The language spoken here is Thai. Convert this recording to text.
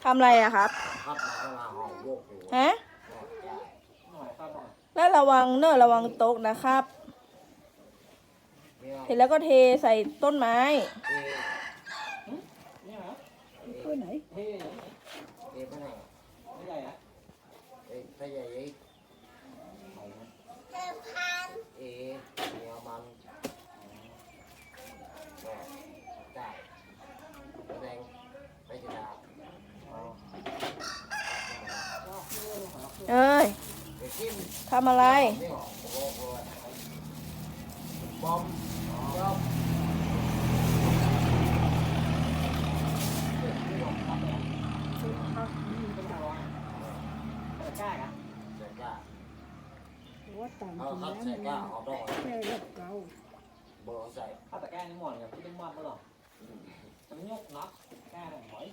ทำอะไรอะครับฮะแล้วระวังเนอะระวังตกนะครับเสร็จแล้วก็เทใส่ต้นไม้ถ้วยไหนเอ้ยทำอะไรว่าต่างกันแล้วแค่เล็บเก่าข้าวตะแกรงนี่หมอนกับที่เป็นหมอนก็หรอจะไม่ยกน็อตแก้หน่อย